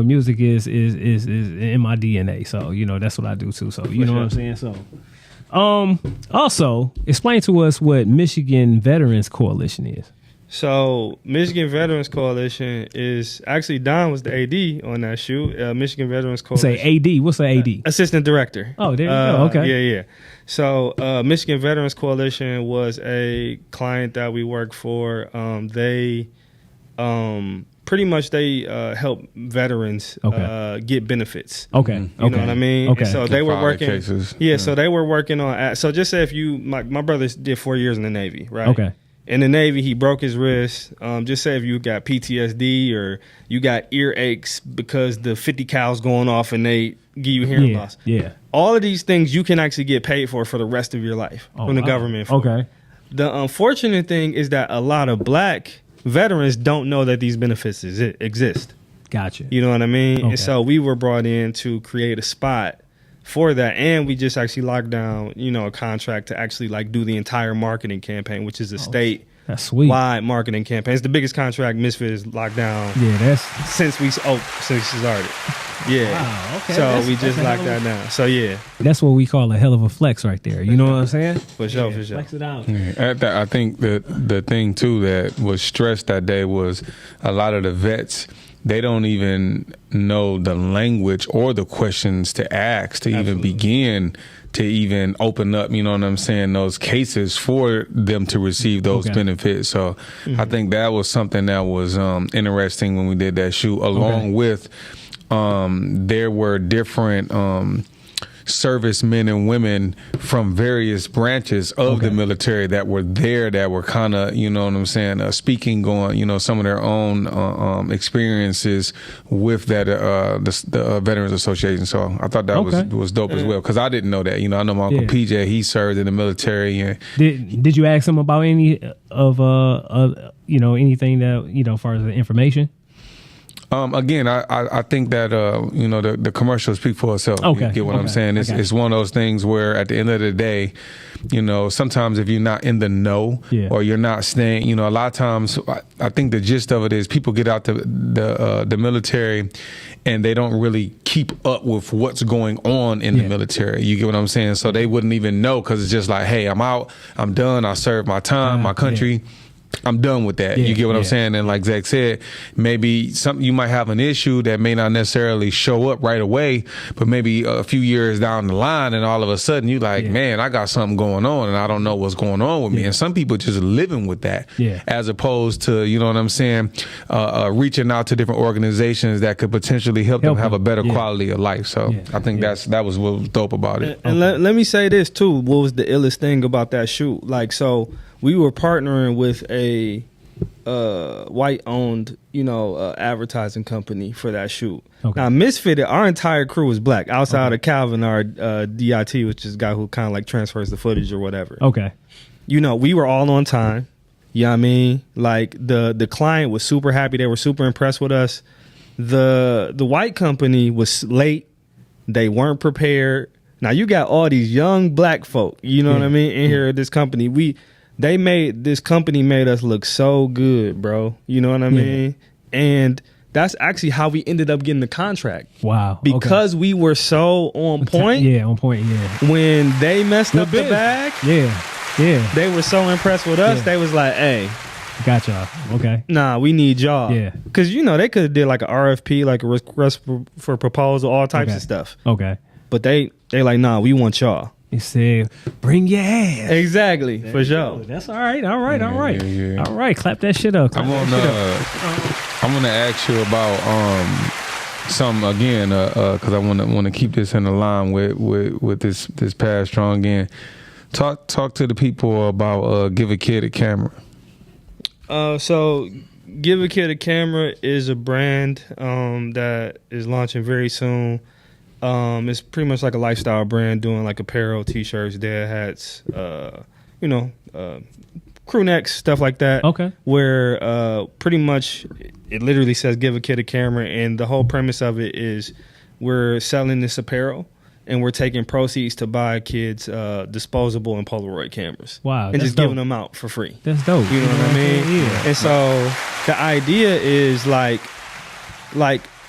music is in my DNA. So that's what I do too. So you know what I'm saying. So also explain to us what Michigan Veterans Coalition is. So Michigan Veterans Coalition is actually Don was the AD on that shoot. Michigan Veterans Coalition. Say AD. What's the AD? Assistant Director. Oh, there you go. Okay. Yeah. So Michigan Veterans Coalition was a client that we worked for. They pretty much help veterans get benefits. You know what I mean? And so they were working. Cases. So they were working on. So just say if my brother did 4 years in the Navy, right? In the Navy, he broke his wrist. Just say if you got PTSD or you got ear aches because the 50 cals going off and they give you hearing loss. Yeah. All of these things you can actually get paid for the rest of your life from the government. The unfortunate thing is that a lot of black veterans don't know that these benefits exist. Gotcha. You know what I mean? And so we were brought in to create a spot for that, and we just actually locked down, a contract to actually like do the entire marketing campaign, which is a state That's sweet. Wide marketing campaign. It's the biggest contract Misfit has locked down. Yeah, that's since we started. Yeah. Wow, okay. So we just locked that down. So yeah, that's what we call a hell of a flex right there. You know what I'm saying? For sure. Flex it out. Yeah. I think the thing too that was stressed that day was a lot of the vets. They don't even know the language or the questions to ask to even begin to even open up, you know what I'm saying, those cases for them to receive those benefits. So I think that was something that was interesting when we did that shoot, along with there were different servicemen and women from various branches of the military that were there, that were kind of, you know what I'm saying, speaking on, you know, some of their own experiences with that the Veterans Association. So I thought that was dope as well, because I didn't know that. You know, I know my Uncle PJ, he served in the military. And did you ask him about any of you know, anything that, you know, as far as the information? Again, I think that you know, the commercials speak for itself. You get what I'm saying? It's one of those things where at the end of the day, you know, sometimes if you're not in the know or you're not staying, you know, a lot of times I think the gist of it is people get out the military and they don't really keep up with what's going on in the military. You get what I'm saying? So they wouldn't even know, because it's just like, hey, I'm out, I'm done, I served my time, my country. I'm done with that. You get what I'm saying? And like Zach said, maybe you might have an issue that may not necessarily show up right away, but maybe a few years down the line, and all of a sudden you like, man, I got something going on and I don't know what's going on with me. And some people just living with that, as opposed to, you know what I'm saying, reaching out to different organizations that could potentially help them have a better quality of life. So I think that was what was dope about it. And let me say this too. What was the illest thing about that shoot? Like, so we were partnering with a white-owned, you know, advertising company for that shoot. Now, Misfitted, our entire crew was black, outside of Calvin, our DIT, which is a guy who kind of like transfers the footage or whatever. You know, we were all on time. You know what I mean? Like, the client was super happy. They were super impressed with us. The white company was late. They weren't prepared. Now, you got all these young black folk, you know what I mean, in here at this company. This company made us look so good, bro. You know what I mean? And that's actually how we ended up getting the contract. Wow. Because we were so on point. On point. When they messed up the bag. They were so impressed with us. They was like, hey. Got y'all. Okay. Nah, we need y'all. Yeah. Because, you know, they could have did like an RFP, like a request for proposal, all types of stuff. But they like, nah, we want y'all. He said, bring your ass. Exactly, for sure. That's all right. All right. All right, clap that shit up. I'm gonna ask you about something again, because I want to keep this in the line with this past strong again. Talk to the people about Give a Kid a Camera. So Give a Kid a Camera is a brand that is launching very soon. It's pretty much like a lifestyle brand, doing like apparel, t-shirts, dad hats, you know, crew necks, stuff like that. Where pretty much it literally says give a kid a camera, and the whole premise of it is we're selling this apparel and we're taking proceeds to buy kids disposable and Polaroid cameras. Wow. And just giving them out for free. That's dope. You know what I mean? Yeah. And so the idea is like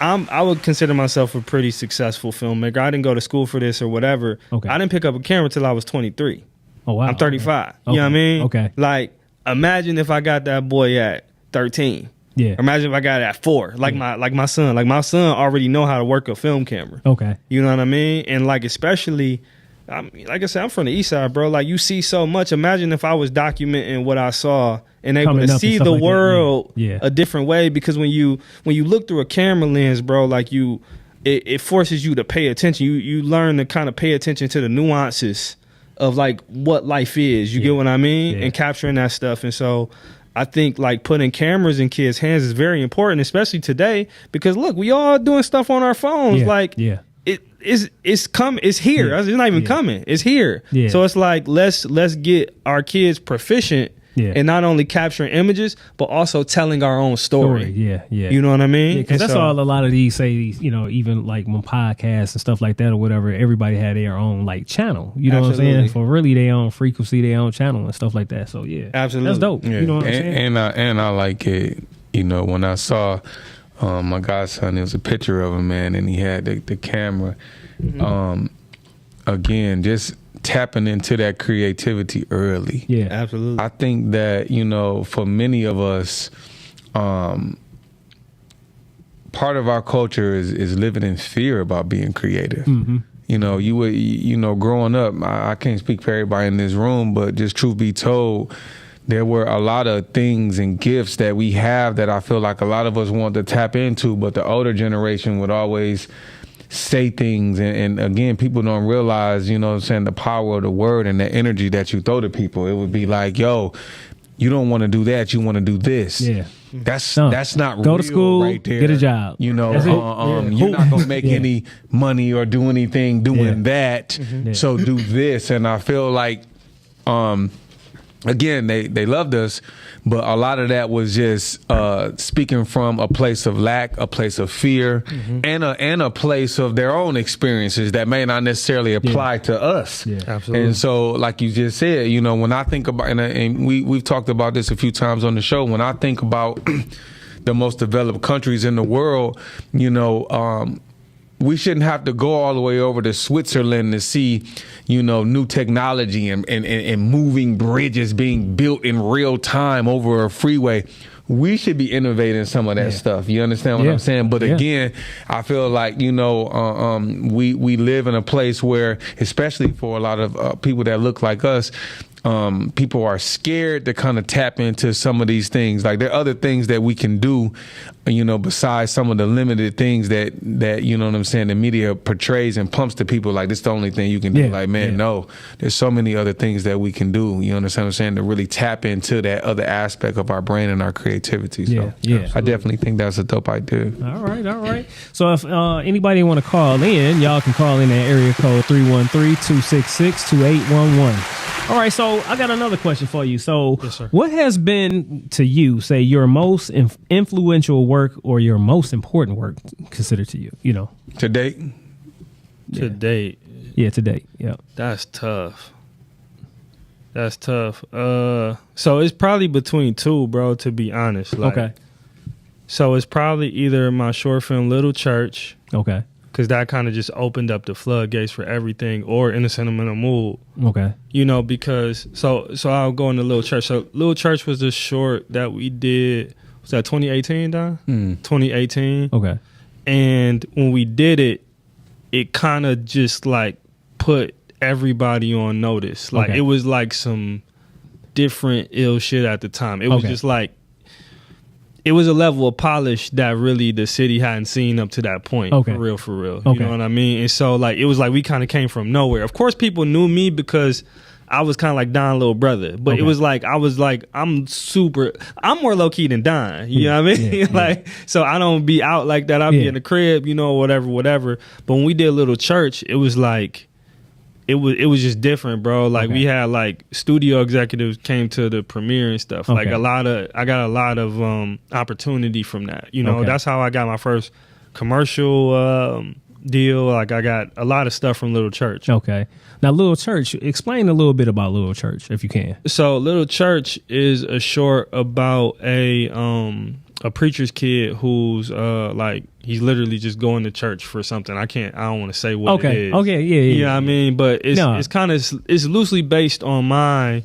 I would consider myself a pretty successful filmmaker. I didn't go to school for this or whatever. I didn't pick up a camera till I was 23. Oh, wow. I'm 35. You know what I mean? Like, imagine if I got that boy at 13. Yeah. Imagine if I got it at 4. Like my son. Like, my son already know how to work a film camera. You know what I mean? And like, especially, like I said, I'm from the east side, bro. Like, you see so much. Imagine if I was documenting what I saw and able to see the world a different way. Because when you look through a camera lens, bro, like it forces you to pay attention. You learn to kind of pay attention to the nuances of like what life is. You get what I mean? And capturing that stuff. And so I think like putting cameras in kids' hands is very important, especially today, because look, we all doing stuff on our phones. It's here. It's not even coming. It's here. So it's like let's get our kids proficient and not only capturing images, but also telling our own story. Yeah. You know what I mean? Because that's all a lot of these say. You know, even like when podcasts and stuff like that or whatever, everybody had their own like channel. You know what I'm saying? For really their own frequency, their own channel and stuff like that. So yeah, absolutely, that's dope. Yeah. You know what I'm saying? And I like it. You know, when I saw my godson, there was a picture of him, man, and he had the camera. Again, just tapping into that creativity early. Yeah, absolutely. I think that, you know, for many of us, part of our culture is living in fear about being creative. You know, you know, growing up, I can't speak for everybody in this room, but just truth be told, there were a lot of things and gifts that we have that I feel like a lot of us want to tap into, but the older generation would always say things. And again, people don't realize, you know what I'm saying, the power of the word and the energy that you throw to people. It would be like, yo, you don't want to do that. You want to do this. Yeah. That's not go real to school, right there. get a job. You know, you're not going to make any money or do anything doing that. So do this. And I feel like, again, they loved us, but a lot of that was just speaking from a place of lack, a place of fear, and a place of their own experiences that may not necessarily apply to us. Yeah, absolutely. And so, like you just said, you know, when I think about, and we've talked about this a few times on the show, when I think about the most developed countries in the world, you know, we shouldn't have to go all the way over to Switzerland to see, you know, new technology and moving bridges being built in real time over a freeway. We should be innovating some of that stuff. You understand what I'm saying? But again, I feel like, you know, we live in a place where, especially for a lot of people that look like us, people are scared to kind of tap into some of these things. Like, there are other things that we can do, you know, besides some of the limited things that you know what I'm saying, the media portrays and pumps to people like this is the only thing you can do. Like, man, no, there's so many other things that we can do. You understand what I'm saying? To really tap into that other aspect of our brain and our creativity. So I definitely think that's a dope idea. All right. So if anybody want to call in, y'all can call in at area code 313-266-2811. All right, so I got another question for you. So what has been to you, say, your most influential work or your most important work considered to you, you know? To date? To date. Yeah, to date. Yeah. That's tough. So it's probably between two, bro, to be honest. Like, okay. So it's probably either my short film Little Church. Okay. Because that kind of just opened up the floodgates for everything, or In a Sentimental Mood. Okay. You know, because so I'll go into Little Church. So Little Church was the short that we did. Was that 2018, Don? 2018. Okay. And when we did it, it kind of just like put everybody on notice. Like, it was like some different ill shit at the time. It was just like, it was a level of polish that really the city hadn't seen up to that point. For real. You know what I mean? And so, like, it was like we kind of came from nowhere. Of course, people knew me because I was kind of like Don's little brother. But it was like, I'm more low key than Don. You know what I mean? Like, so I don't be out like that. I'll be in the crib, you know, whatever. But when we did Little Church, it was like, it was just different, bro. Like, we had like studio executives came to the premiere and stuff. Like, I got a lot of opportunity from that. You know, that's how I got my first commercial deal. Like, I got a lot of stuff from Little Church. Okay. Now, Little Church, explain a little bit about Little Church, if you can. So, Little Church is a short about a preacher's kid who's like, he's literally just going to church for something. I don't want to say what it is. Okay, yeah. You know what I mean? But it's kind of, it's loosely based on my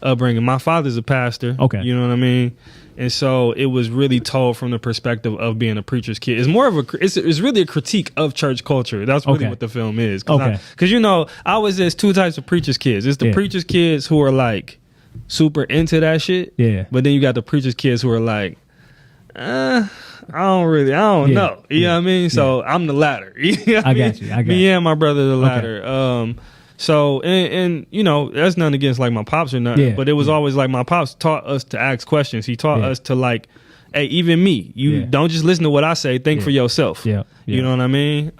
upbringing. My father's a pastor. Okay. You know what I mean? And so it was really told from the perspective of being a preacher's kid. It's more of it's really a critique of church culture. That's really what the film is. Because, you know, there's two types of preacher's kids. It's the preacher's kids who are like super into that shit. Yeah. But then you got the preacher's kids who are like, I don't know. You know what I mean? So I'm the latter. You know what I got you. Me and my brother the latter. So, and you know, that's nothing against like my pops or nothing, but it was always like my pops taught us to ask questions. He taught us to like, hey, even me, you don't just listen to what I say, think for yourself. You know what I mean?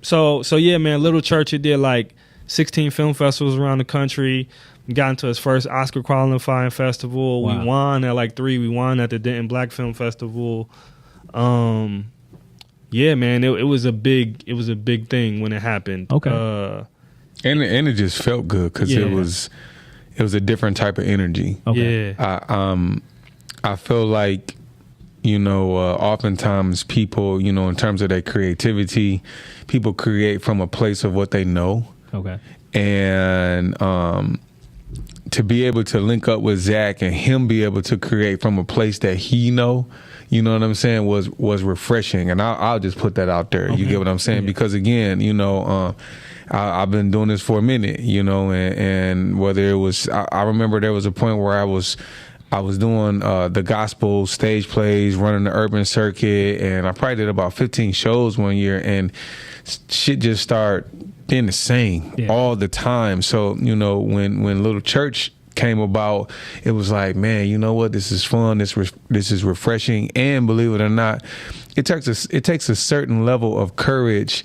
So yeah, man, Little Church, it did like 16 film festivals around the country. Got into his first Oscar qualifying festival. Wow. We won at like 3. We won at the Denton Black Film Festival. Yeah, man, it was a big thing when it happened. Okay. And it just felt good because it was a different type of energy. Okay. Yeah. I feel like, oftentimes people, in terms of their creativity, people create from a place of what they know. Okay. And to be able to link up with Zach and him be able to create from a place that he know, you know what I'm saying, was refreshing. And I'll just put that out there. Okay. You get what I'm saying? Yeah. Because again, I've been doing this for a minute, and whether it was, I remember there was a point where I was doing the gospel stage plays, running the urban circuit, and I probably did about 15 shows one year, and shit just started being the same all the time. So, when Little Church came about, it was like, man, you know what? This is fun. This is refreshing, and believe it or not, it takes a certain level of courage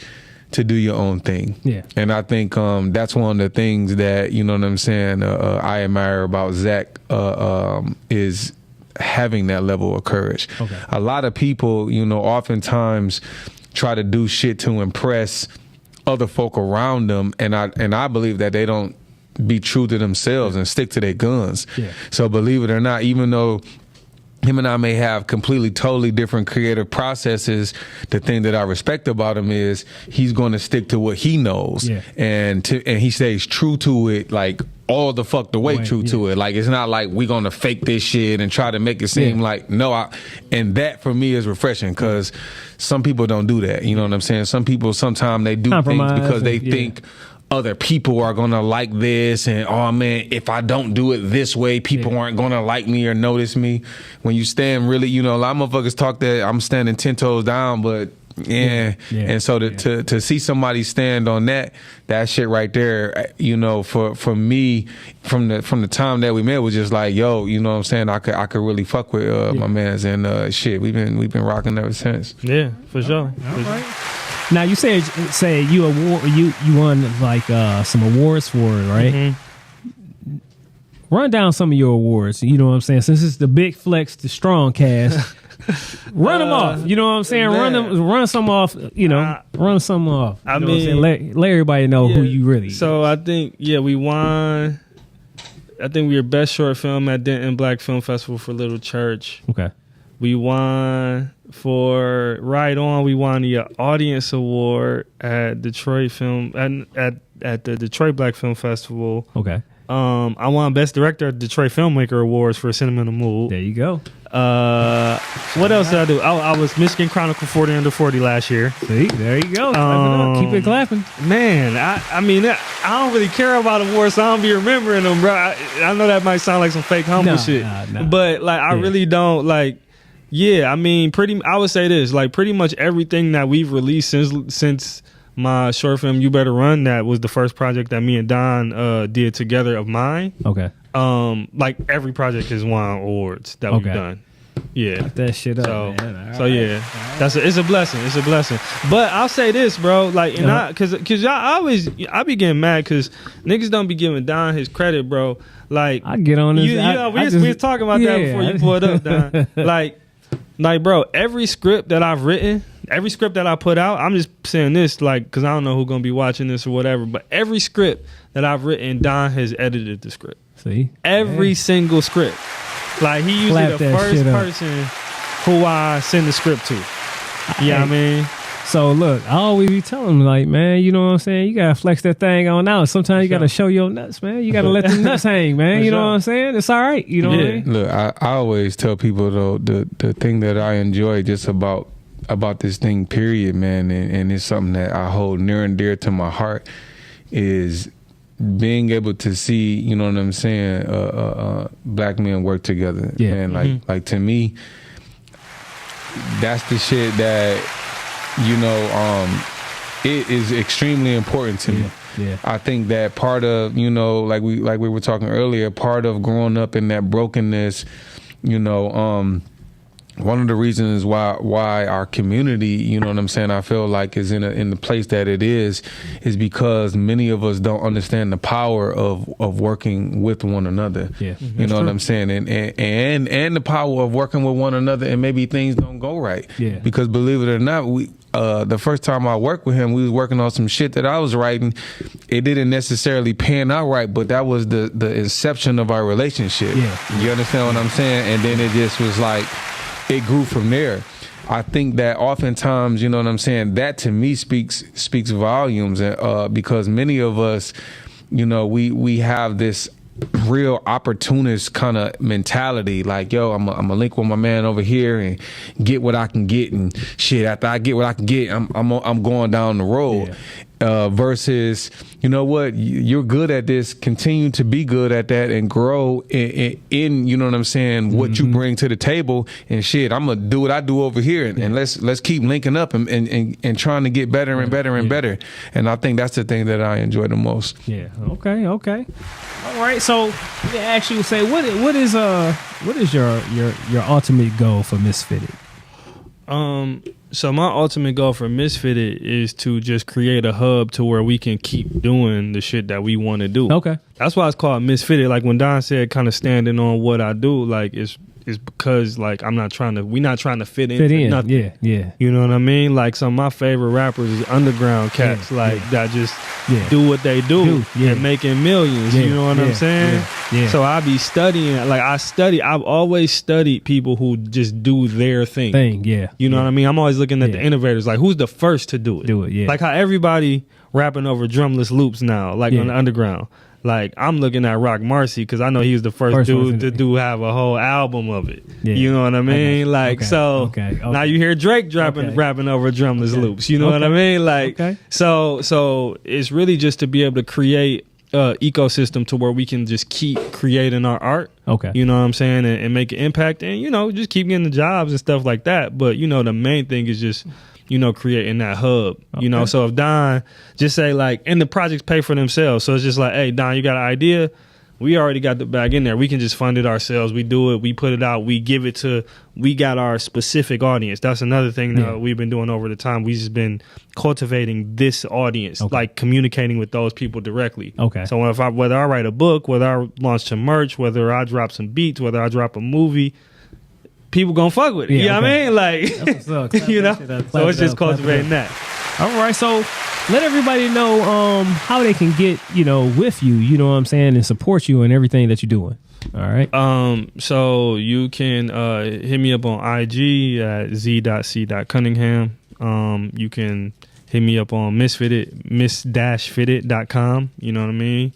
to do your own thing. Yeah. And I think that's one of the things that, you know what I'm saying, I admire about Zach is having that level of courage. Okay. A lot of people, oftentimes try to do shit to impress other folk around them, and I believe that they don't be true to themselves and stick to their guns. Yeah. So believe it or not, even though him and I may have totally different creative processes, the thing that I respect about him is he's going to stick to what he knows, and he stays true to it, like all the fuck the way true to it. Like, it's not like we going to fake this shit and try to make it seem like and that for me is refreshing, because some people don't do that. You know what I'm saying? Some people, sometimes they do things because they think other people are gonna like this, and oh man, if I don't do it this way, people aren't gonna like me or notice me. When you stand really, a lot of motherfuckers talk that I'm standing 10 toes down, but and so to see somebody stand on that shit right there, for me, from the time that we met, was just like, yo, you know what I'm saying, I could really fuck with my mans, and shit, we've been rocking ever since. Yeah, for sure. All right. Now you say you won like some awards for it, right? Mm-hmm. Run down some of your awards. You know what I'm saying? Since it's the big Flexx, the Stroncast, run them off. You know what I'm saying? Man. Run some off. Run some off. I mean, let everybody know who you really. So I think we won. I think we were best short film at Denton Black Film Festival for Little Church. Okay. We won for Right On. We won the audience award at Detroit Film at the Detroit Black Film Festival. Okay. I won Best Director at Detroit Filmmaker Awards for Sentimental Mood. There you go. What else did I do? I was Michigan Chronicle 40 Under 40 last year. See, there you go. Keep it clapping. Man, I mean, I don't really care about awards, so I don't be remembering them, bro. I know that might sound like some fake humble shit, but like I really don't like. Yeah, I mean, I would say this, like pretty much everything that we've released since my short film You Better Run, that was the first project that me and Don did together of mine. Okay. Like every project has won awards that we've done. Yeah. Got that shit up, man. It's a blessing. It's a blessing. But I'll say this, bro, like, and cause I be getting mad because niggas don't be giving Don his credit, bro. Like, I get on this. We was talking about that before you pulled up, Don. Like, bro, every script that I've written, every script that I put out, I'm just saying this, like, because I don't know who's going to be watching this or whatever, but every script that I've written, Don has edited the script. See? Every single script. Like, he usually the first person who I send the script to. Yeah, I mean? So, look, I always be telling him, like, man, you know what I'm saying? You got to flex that thing on out. Sometimes you got to show your nuts, man. You got to let them nuts hang, man. You know what I'm saying? It's all right. You know what I mean? Look, I always tell people, though, the thing that I enjoy just about this thing, period, man, and it's something that I hold near and dear to my heart, is being able to see, you know what I'm saying, black men work together. Yeah. And, like to me, that's the shit that... it is extremely important to me. Yeah. I think that part of, like we were talking earlier, part of growing up in that brokenness, one of the reasons why our community, you know what I'm saying, I feel like is in the place that it is because many of us don't understand the power of working with one another. Yeah, you know what I'm saying, and the power of working with one another, and maybe things don't go right. Yeah, because believe it or not, we. The first time I worked with him, we was working on some shit that I was writing. It didn't necessarily pan out right, but that was the inception of our relationship. Yeah. You understand what I'm saying? And then it just was like, it grew from there. I think that oftentimes, you know what I'm saying, that to me speaks volumes, because many of us, you know, we have this real opportunist kind of mentality, like, yo, I'm gonna link with my man over here and get what I can get, and shit, after I get what I can get, I'm going down the road. Yeah. Versus, you know what, you're good at this, continue to be good at that and grow in you know what I'm saying, what you bring to the table, and shit, I'm gonna do what I do over here, and let's keep linking up and trying to get better and better and better. And I think that's the thing that I enjoy the most. Yeah. Okay. All right. So let me ask you, say, what is your ultimate goal for Misfitted? So my ultimate goal for Misfitted is to just create a hub to where we can keep doing the shit that we want to do. Okay. That's why it's called Misfitted. Like when Don said kind of standing on what I do, like it's because like we're not trying to fit in nothing. Yeah. You know what I mean? Like some of my favorite rappers is underground cats, that just do what they do and making millions. You know what I'm saying? Yeah. So I be studying, I've always studied people who just do their thing. You know what I mean? I'm always looking at the innovators, like who's the first to do it. Like how everybody rapping over drumless loops now, like on the underground. Like I'm looking at Rock Marcy because I know he was the first dude to have a whole album of it. You know what I mean? Like now you hear Drake rapping over drumless loops. You know what I mean? Like so it's really just to be able to create an ecosystem to where we can just keep creating our art. You know what I'm saying, and make an impact, and you know just keep getting the jobs and stuff like that. But you know the main thing is just, you know, creating that hub, you know. So if Don just say like, and the projects pay for themselves. So it's just like, hey, Don, you got an idea? We already got the bag in there. We can just fund it ourselves. We do it. We put it out. We give it to, we got our specific audience. That's another thing that we've been doing over the time. We've just been cultivating this audience, like communicating with those people directly. So whether I write a book, whether I launch some merch, whether I drop some beats, whether I drop a movie, people gonna fuck with it. You know what I mean? Like, you know? So it's just cultivating that. All right. So let everybody know how they can get, you know, with you, you know what I'm saying, and support you and everything that you're doing. All right. So you can hit me up on IG at z.c.cunningham. You can hit me up on miss-fitted.com. You know what I mean?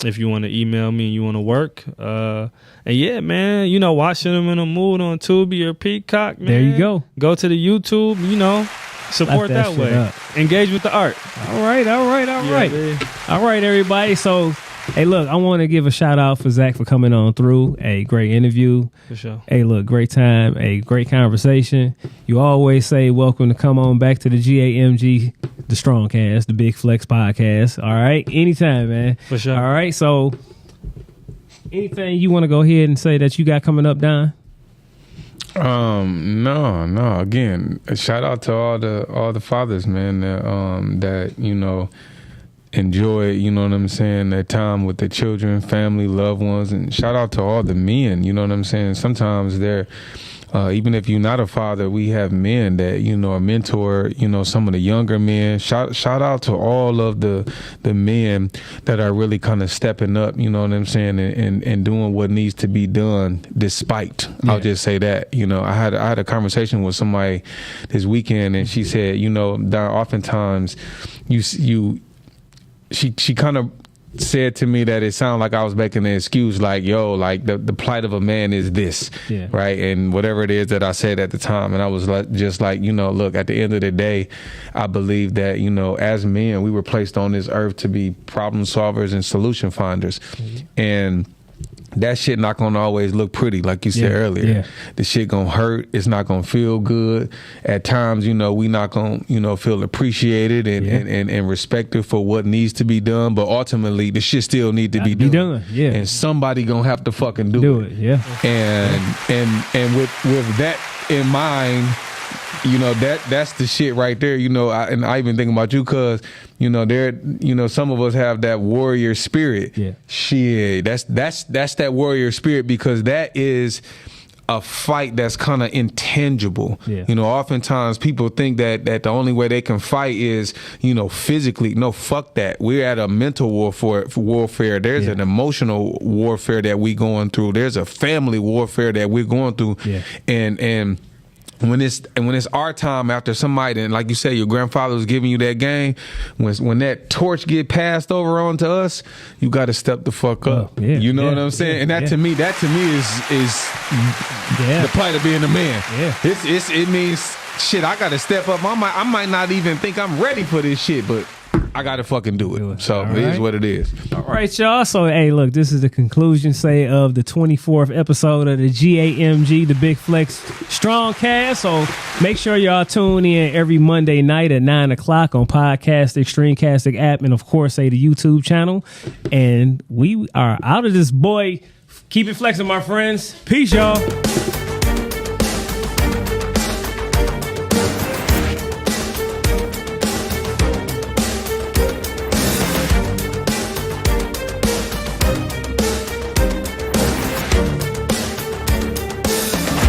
If you want to email me and you want to work. And yeah, man, you know, watching them in a mood on Tubi or Peacock, man. There you go. Go to the YouTube, you know, support that way. Engage with the art. All right. Man. All right, everybody. So, hey, look, I want to give a shout out for Zach for coming on through. A great interview. For sure. Hey, look, great time, a great conversation. You always say welcome to come on back to the G.A.M.G, the Stroncast, the Big Flexx podcast. All right. Anytime, man. For sure. All right. So, anything you want to go ahead and say that you got coming up, Don? No. Again, a shout out to all the fathers, man, that you know enjoy, you know what I'm saying, their time with their children, family, loved ones, and shout out to all the men. You know what I'm saying. Sometimes they're even if you're not a father, we have men that, you know, mentor, you know, some of the younger men. Shout out to all of the men that are really kind of stepping up, you know what I'm saying, and doing what needs to be done despite. I'll just say that. You know, I had a conversation with somebody this weekend, and she said, you know, that oftentimes she kind of said to me that it sounded like I was making an excuse, like, yo, like the plight of a man is this, right? And whatever it is that I said at the time. And I was like, just like, you know, look, at the end of the day, I believe that, you know, as men, we were placed on this earth to be problem solvers and solution finders. And that shit not gonna always look pretty, like you said earlier. The shit gonna hurt. It's not gonna feel good. At times, you know, we not gonna, you know, feel appreciated and respected for what needs to be done. But ultimately, the shit still need to be done. And somebody gonna have to fucking do it. And with that in mind, you know, that's the shit right there. You know, and I even think about you because, you know, some of us have that warrior spirit. Yeah. Shit, that's that warrior spirit because that is a fight that's kind of intangible. Yeah. You know, oftentimes people think that the only way they can fight is, you know, physically. No, fuck that. We're at a mental warfare. There's an emotional warfare that we going through. There's a family warfare that we're going through. Yeah. And when it's our time after somebody, and like you said, your grandfather was giving you that game, when that torch get passed over onto us, you got to step the fuck up. Yeah, you know what I'm saying? And that to me is the plight of being a man. Yeah. It means shit. I got to step up. I might not even think I'm ready for this shit, but I got to fucking do it. So it is what it is. All right, y'all. So, hey, look, this is the conclusion, of the 24th episode of the G.A.M.G, the Big Flexx Stroncast. So make sure y'all tune in every Monday night at 9 o'clock on Podcastic, Streamcastic app, and, of course, the YouTube channel. And we are out of this, boy. Keep it flexing, my friends. Peace, y'all.